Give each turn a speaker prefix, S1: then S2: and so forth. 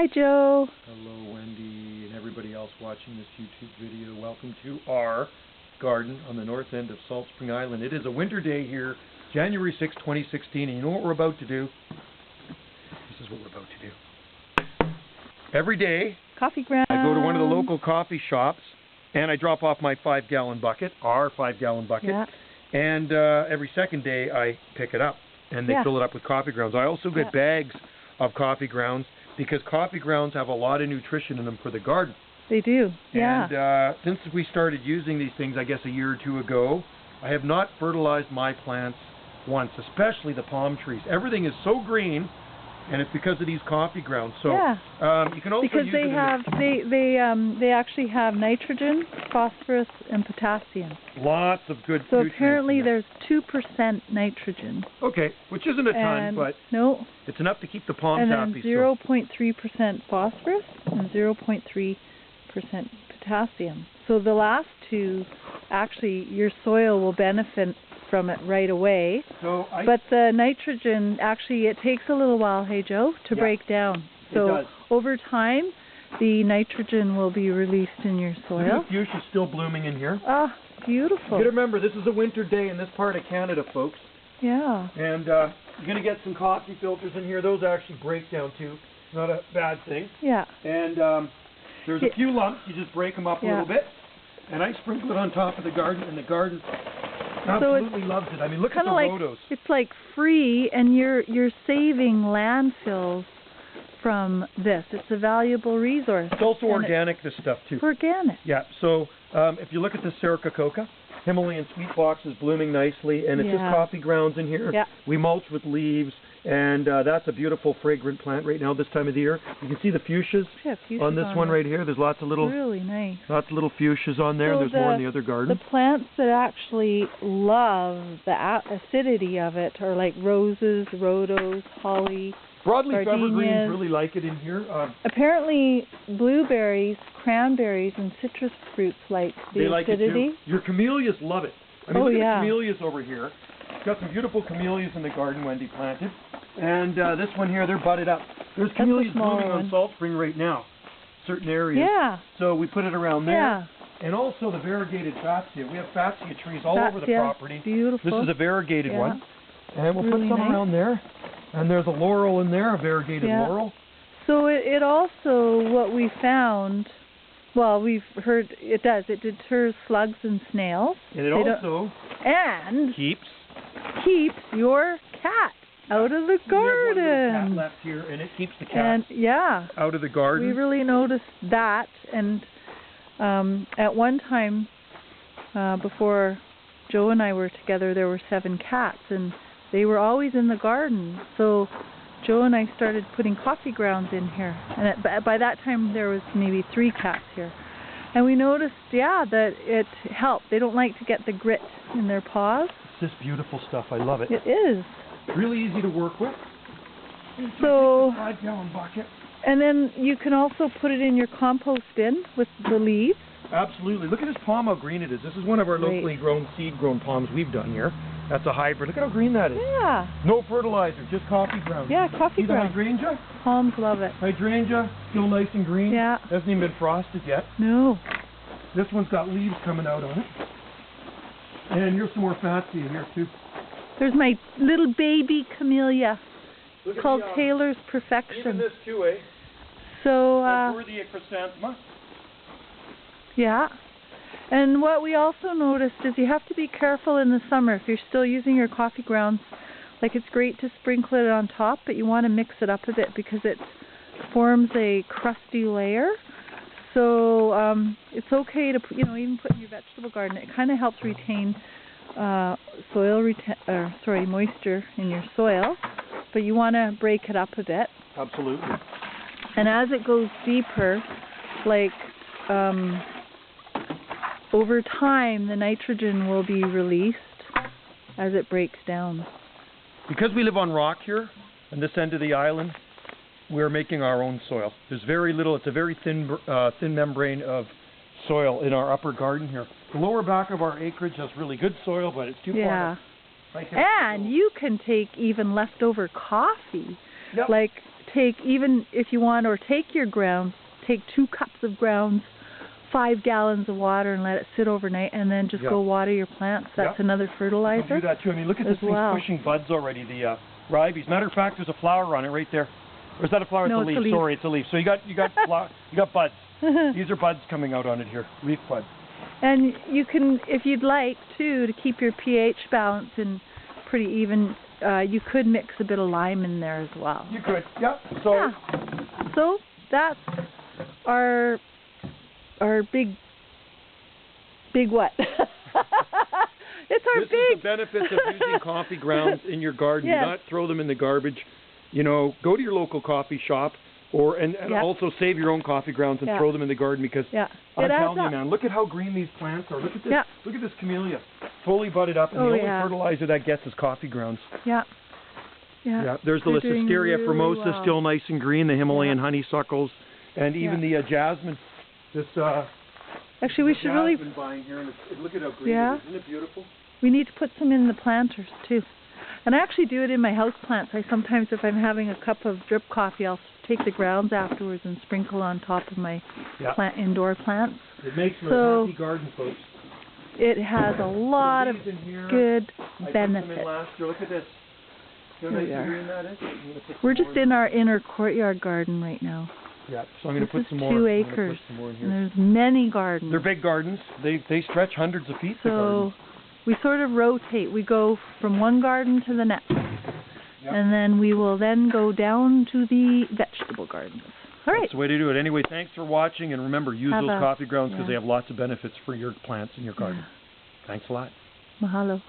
S1: Hi, Joe.
S2: Hello, Wendy, and everybody else watching this YouTube video. Welcome to our garden on the north end of Salt Spring Island. It is a winter day here, January 6, 2016, and you know what we're about to do? This is what we're about to do. Every day,
S1: Coffee ground.
S2: I go to one of the local coffee shops, and I drop off my 5-gallon bucket, our 5-gallon bucket,
S1: Yeah.
S2: and every second day I pick it up, and they fill it up with coffee grounds. I also get bags of coffee grounds, because coffee grounds have a lot of nutrition in them for the garden.
S1: They do, yeah.
S2: And since we started using these things, I guess a year or two ago, I have not fertilized my plants once, especially the palm trees. Everything is so green, and it's because of these coffee grounds. So you can also
S1: because
S2: use
S1: they actually have nitrogen, phosphorus, and potassium.
S2: Lots of good
S1: So
S2: nutrients
S1: apparently
S2: in there.
S1: there's 2% nitrogen.
S2: Okay, which isn't a ton, but it's enough to keep the palms happy.
S1: And then 0.3% phosphorus and 0.3% potassium. So the last two, actually, your soil will benefit from it right away. But the nitrogen, actually, it takes a little while, hey Joe, to break down. So over time, the nitrogen will be released in your soil.
S2: The fuchsia still blooming in here.
S1: Ah, beautiful.
S2: You gotta remember, this is a winter day in this part of Canada, folks.
S1: Yeah.
S2: And you're gonna get some coffee filters in here. Those actually break down too. Not a bad thing.
S1: Yeah.
S2: And there's a few lumps. You just break them up a little bit. And I sprinkle it on top of the garden, and the garden absolutely loves it. I mean, look at the rhodos.
S1: It's like free, and you're saving landfills from this. It's a valuable resource.
S2: It's also organic, this stuff too.
S1: Organic.
S2: Yeah. So if you look at the Serica, Himalayan sweet box is blooming nicely, and it's just coffee grounds in here.
S1: Yeah.
S2: We mulch with leaves, and that's a beautiful fragrant plant right now this time of the year. You can see the fuchsias on this one right here. There's lots of little,
S1: really nice.
S2: Lots of little fuchsias on there.
S1: So
S2: there's more in the other garden.
S1: The plants that actually love the acidity of it are like roses, rhodos, holly.
S2: Broadleaf evergreens really like it in here.
S1: Apparently, blueberries, cranberries, and citrus fruits like the acidity.
S2: Like it too. Your camellias love it. I mean, look at the camellias over here. Got some beautiful camellias in the garden Wendy planted. And this one here, they're budded up. There's camellias blooming on Salt Spring right now, certain areas.
S1: Yeah.
S2: So we put it around there. Yeah. And also the variegated fatsia. We have fatsia trees all over the property.
S1: Beautiful.
S2: This is a variegated one. And we'll put some around there. And there's a laurel in there, a variegated laurel.
S1: So it also, what we found, well, we've heard it deters slugs and snails.
S2: And it also keeps
S1: your cat out of the garden.
S2: We have one little cat left here, and it keeps the cat out of the garden.
S1: We really noticed that. And at one time, before Joe and I were together, there were 7 cats, and they were always in the garden. So Joe and I started putting coffee grounds in here. And by that time, there was maybe 3 cats here. And we noticed, that it helped. They don't like to get the grit in their paws.
S2: It's just beautiful stuff. I love it.
S1: It is.
S2: Really easy to work with.
S1: So,
S2: 5-gallon bucket.
S1: And then you can also put it in your compost bin with the leaves.
S2: Absolutely. Look at this palm, how green it is. This is one of our locally grown, seed-grown palms we've done here. That's a hybrid. Look at how green that is.
S1: Yeah.
S2: No fertilizer, just coffee ground.
S1: Yeah, coffee ground.
S2: See the hydrangea?
S1: Palms love it.
S2: Hydrangea, still nice and green.
S1: Yeah.
S2: Hasn't even been frosted yet.
S1: No.
S2: This one's got leaves coming out on it. And here's some more fatsia here, too.
S1: There's my little baby camellia. It's called Taylor's Perfection.
S2: Even this, too, eh?
S1: So,
S2: Worthy chrysanthema.
S1: Yeah. And what we also noticed is you have to be careful in the summer if you're still using your coffee grounds. Like, it's great to sprinkle it on top, but you want to mix it up a bit because it forms a crusty layer. So it's okay to even put in your vegetable garden. It kind of helps retain moisture in your soil, but you want to break it up a bit.
S2: Absolutely.
S1: And as it goes deeper, like over time, the nitrogen will be released as it breaks down.
S2: Because we live on rock here, on this end of the island, we're making our own soil. There's very little, it's a very thin membrane of soil in our upper garden here. The lower back of our acreage has really good soil, but it's too far.
S1: And you can take even leftover coffee, like take, even if you want, or take your grounds, take 2 cups of grounds, 5 gallons of water, and let it sit overnight, and then just go water your plants. That's another fertilizer.
S2: You can do that too. I mean, look at this thing's pushing buds already, the ribes. Matter of fact, there's a flower on it right there. Or is that a flower?
S1: No,
S2: it's a leaf. Sorry, it's a leaf. So you got you got buds. These are buds coming out on it here, leaf buds.
S1: And you can, if you'd like to keep your pH balance and pretty even, you could mix a bit of lime in there as well.
S2: You could, So
S1: so that's our big what? It's our
S2: this is the benefits of using coffee grounds in your garden.
S1: Yes.
S2: Do not throw them in the garbage. You know, go to your local coffee shop, and also save your own coffee grounds and throw them in the garden, because I'm telling you, man, look at how green these plants are. Look at this. Look at this camellia, fully budded up, and the only fertilizer that gets is coffee grounds. There's the Lysisteria formosa, still nice and green. The Himalayan honeysuckles, and even the jasmine. This
S1: actually, we should really
S2: vine here, and look at how green it is. Isn't it beautiful?
S1: We need to put some in the planters too. And I actually do it in my house plants. I sometimes, if I'm having a cup of drip coffee, I'll take the grounds afterwards and sprinkle on top of my indoor plants.
S2: It makes for a happy garden, folks.
S1: It has a lot of good benefits.
S2: I put them in last year. Look at this. See how nice and green that is?
S1: We're just in our inner courtyard garden right now.
S2: Yeah, so I'm going to put some more.
S1: 2 acres. And there's many gardens.
S2: They're big gardens. They stretch hundreds of feet.
S1: So we sort of rotate. We go from one garden to the next, and then we will then go down to the vegetable gardens. All right.
S2: That's the way to do it. Anyway, thanks for watching, and remember, use those coffee grounds because they have lots of benefits for your plants in your garden. Thanks a lot.
S1: Mahalo.